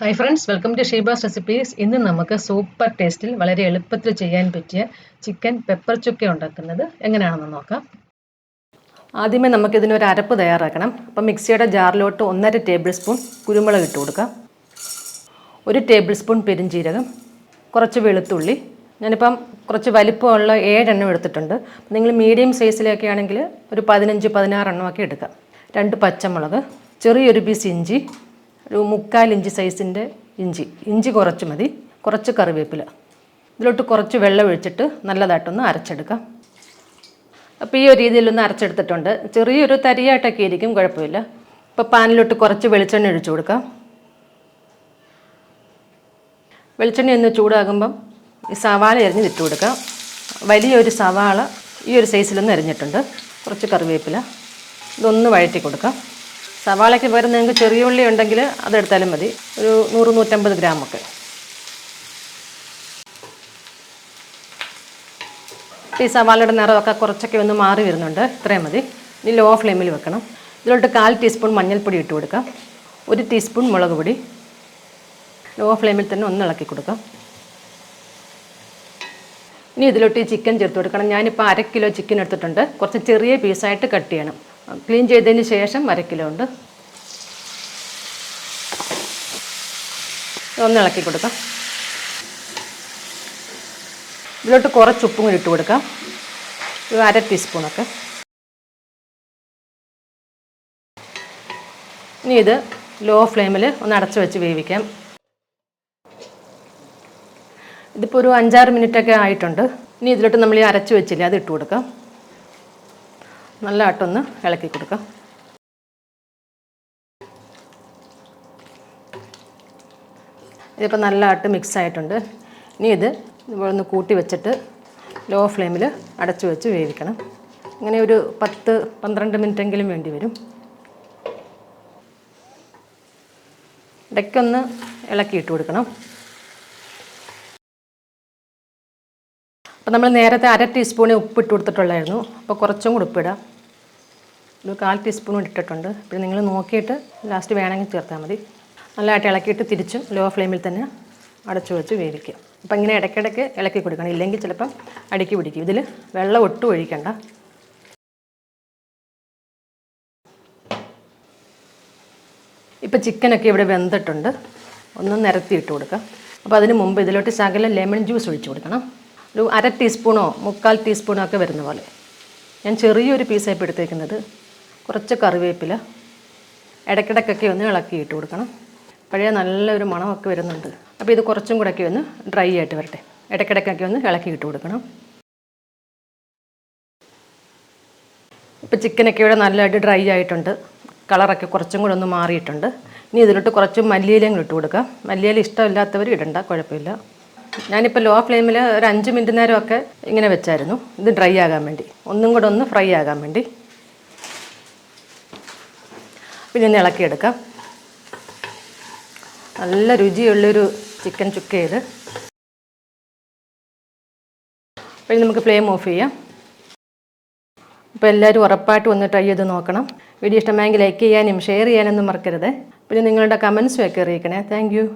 Hi friends, welcome to Sheeba's recipes. ഇന്ന് നമുക്ക് super ടേസ്റ്റിൽ വളരെ എളുപ്പത്തിൽ ചെയ്യാൻ പറ്റിയ ചിക്കൻ പെപ്പർ ചുക്ക ഉണ്ടാക്കുന്നത് എങ്ങനെയാണെന്ന് നോക്കാം. ആദ്യമേ നമുക്കിതിനൊരു അരപ്പ് തയ്യാറാക്കണം. അപ്പം മിക്സിയുടെ ജാറിലോട്ട് 1.5 ടേബിൾ സ്പൂൺ കുരുമുളക് ഇട്ട് കൊടുക്കാം, 1 ടേബിൾ സ്പൂൺ പെരുംജീരകം, കുറച്ച് വെളുത്തുള്ളി. ഞാനിപ്പം കുറച്ച് വലിപ്പമുള്ള 7 എണ്ണം എടുത്തിട്ടുണ്ട്. നിങ്ങൾ മീഡിയം സൈസിലൊക്കെ ആണെങ്കിൽ ഒരു 15-16 എണ്ണമൊക്കെ എടുക്കാം. 2 പച്ചമുളക്, ചെറിയൊരു പീസ് ഇഞ്ചി, ഒരു 1/4 ഇഞ്ച് സൈസിൻ്റെ ഇഞ്ചി കുറച്ച് മതി, കുറച്ച് കറിവേപ്പില. ഇതിലോട്ട് കുറച്ച് വെള്ളം ഒഴിച്ചിട്ട് നല്ലതായിട്ടൊന്ന് അരച്ചെടുക്കാം. അപ്പോൾ ഈ ഒരു രീതിയിലൊന്ന് അരച്ചെടുത്തിട്ടുണ്ട്. ചെറിയൊരു തരിയായിട്ടൊക്കെ ആയിരിക്കും, കുഴപ്പമില്ല. ഇപ്പോൾ പാനിലോട്ട് കുറച്ച് വെളിച്ചെണ്ണ ഒഴിച്ചു കൊടുക്കാം. വെളിച്ചെണ്ണ ഒന്ന് ചൂടാകുമ്പം ഈ സവാള അരിഞ്ഞിട്ട് കൊടുക്കാം. വലിയൊരു സവാള ഈ ഒരു സൈസിലൊന്ന് അരിഞ്ഞിട്ടുണ്ട്, കുറച്ച് കറിവേപ്പില. ഇതൊന്ന് വഴറ്റി കൊടുക്കാം. സവാളയ്ക്ക് പകരം നിങ്ങൾക്ക് ചെറിയ ഉള്ളി ഉണ്ടെങ്കിൽ അതെടുത്താലും മതി, ഒരു 100-150 ഗ്രാമൊക്കെ. ഈ സവാളയുടെ നിറമൊക്കെ കുറച്ചൊക്കെ ഒന്ന് മാറി വരുന്നുണ്ട്, ഇത്രയും മതി. ഇനി ലോ ഫ്ലെയിമിൽ വെക്കണം. ഇതിലോട്ട് 1/4 ടീസ്പൂൺ മഞ്ഞൾപ്പൊടി ഇട്ട് കൊടുക്കാം, 1 ടീസ്പൂൺ മുളക് പൊടി. ലോ ഫ്ലെയിമിൽ തന്നെ ഒന്ന് ഇളക്കി കൊടുക്കാം. ഇനി ഇതിലോട്ട് ഈ ചിക്കൻ ചേർത്ത് കൊടുക്കണം. ഞാനിപ്പോൾ 1/2 കിലോ ചിക്കൻ എടുത്തിട്ടുണ്ട്. കുറച്ച് ചെറിയ പീസായിട്ട് കട്ട് ചെയ്യണം. ക്ലീൻ ചെയ്തതിന് ശേഷം 1/2 കിലോ ഉണ്ട്. ഒന്ന് ഇളക്കി കൊടുക്കാം. ഇതിലോട്ട് കുറച്ച് ഉപ്പും കൂടി ഇട്ട് കൊടുക്കാം, ഒരു 1/2 ടീസ്പൂണൊക്കെ. ഇനി ഇത് ലോ ഫ്ലെയിമിൽ ഒന്ന് അടച്ച് വെച്ച് വേവിക്കാം. ഇതിപ്പോൾ ഒരു 5-6 മിനിറ്റൊക്കെ ആയിട്ടുണ്ട്. ഇനി ഇതിലോട്ട് നമ്മൾ ഈ അരച്ച് വെച്ചില്ലേ, അത് ഇട്ട് കൊടുക്കാം. നല്ലതായിട്ടൊന്ന് ഇളക്കി കൊടുക്കാം. ഇതിപ്പോൾ നല്ലതായിട്ട് മിക്സ് ആയിട്ടുണ്ട്. ഇനി ഇത് ഒന്ന് കൂട്ടി വെച്ചിട്ട് ലോ ഫ്ലെയിമിൽ അടച്ചു വെച്ച് വേവിക്കണം. ഇങ്ങനെ ഒരു 10-12 മിനിറ്റെങ്കിലും വേണ്ടി വരും. ഇടയ്ക്കൊന്ന് ഇളക്കിയിട്ട് കൊടുക്കണം. അപ്പോൾ നമ്മൾ നേരത്തെ 1/2 ടീസ്പൂണേ ഉപ്പിട്ട് കൊടുത്തിട്ടുള്ളായിരുന്നു. അപ്പോൾ കുറച്ചും കൂടി ഉപ്പിടാം, ഒരു 1/4 ടീസ്പൂൺ കൂടി ഇട്ടിട്ടുണ്ട്. പിന്നെ നിങ്ങൾ നോക്കിയിട്ട് ലാസ്റ്റ് വേണമെങ്കിൽ ചേർത്താൽ മതി. നല്ലതായിട്ട് ഇളക്കിയിട്ട് തിരിച്ചും ലോ ഫ്ലെയിമിൽ തന്നെ അടച്ചു വെച്ച് വേവിക്കുക. അപ്പോൾ ഇങ്ങനെ ഇടയ്ക്കിടയ്ക്ക് ഇളക്കി കൊടുക്കണം, ഇല്ലെങ്കിൽ ചിലപ്പം അടിക്ക് പിടിക്കും. ഇതിൽ വെള്ളം ഒട്ടും ഒഴിക്കണ്ട. ഇപ്പോൾ ചിക്കനൊക്കെ ഇവിടെ വെന്തിട്ടുണ്ട്. ഒന്ന് നിരത്തിയിട്ട് കൊടുക്കാം. അപ്പോൾ അതിന് മുമ്പ് ഇതിലോട്ട് ശകലം ലെമൺ ജ്യൂസ് ഒഴിച്ച് കൊടുക്കണം. ഒരു 1/2 ടീസ്പൂണോ 1/4 ടീസ്പൂണോ ഒക്കെ വരുന്ന പോലെ. ഞാൻ ചെറിയൊരു പീസായിപ്പോൾ എടുത്തേക്കുന്നത്. കുറച്ച് കറിവേപ്പില ഇടയ്ക്കിടയ്ക്കൊക്കെ ഒന്ന് ഇളക്കിയിട്ട് കൊടുക്കണം. പഴയ നല്ലൊരു മണമൊക്കെ വരുന്നുണ്ട്. അപ്പോൾ ഇത് കുറച്ചും കൂടെയൊക്കെ ഒന്ന് ഡ്രൈ ആയിട്ട് വരട്ടെ. ഇടയ്ക്കിടയ്ക്കൊക്കെ ഒന്ന് ഇളക്കിയിട്ട് കൊടുക്കണം. ഇപ്പോൾ ചിക്കനൊക്കെ ഇവിടെ നല്ലതായിട്ട് ഡ്രൈ ആയിട്ടുണ്ട്. കളറൊക്കെ കുറച്ചും കൂടെ ഒന്ന് മാറിയിട്ടുണ്ട്. ഇനി ഇതിലോട്ട് കുറച്ച് മല്ലിയിലയും ഇട്ട് കൊടുക്കാം. മല്ലിയില ഇഷ്ടമില്ലാത്തവർ ഇടണ്ട, കുഴപ്പമില്ല. ഞാനിപ്പോൾ ലോ ഫ്ലെയിമിൽ ഒരു 5 മിനിറ്റ് നേരമൊക്കെ ഇങ്ങനെ വെച്ചായിരുന്നു, ഇത് ഡ്രൈ ആകാൻ വേണ്ടി, ഒന്നും കൂടെ ഒന്ന് ഫ്രൈ ആകാൻ വേണ്ടി. പിന്നെ ഒന്ന് ഇളക്കിയെടുക്കാം. നല്ല രുചിയുള്ളൊരു ചിക്കൻ ചുക്ക ഇത്. പിന്നെ നമുക്ക് ഫ്ലെയിം ഓഫ് ചെയ്യാം. അപ്പോൾ എല്ലാവരും ഉറപ്പായിട്ടും ഒന്ന് ട്രൈ ചെയ്ത് നോക്കണം. വീഡിയോ ഇഷ്ടമായെങ്കിൽ ലൈക്ക് ചെയ്യാനും ഷെയർ ചെയ്യാനൊന്നും മറക്കരുത്. പിന്നെ നിങ്ങളുടെ കമൻസും ഒക്കെ അറിയിക്കണേ. Thank you.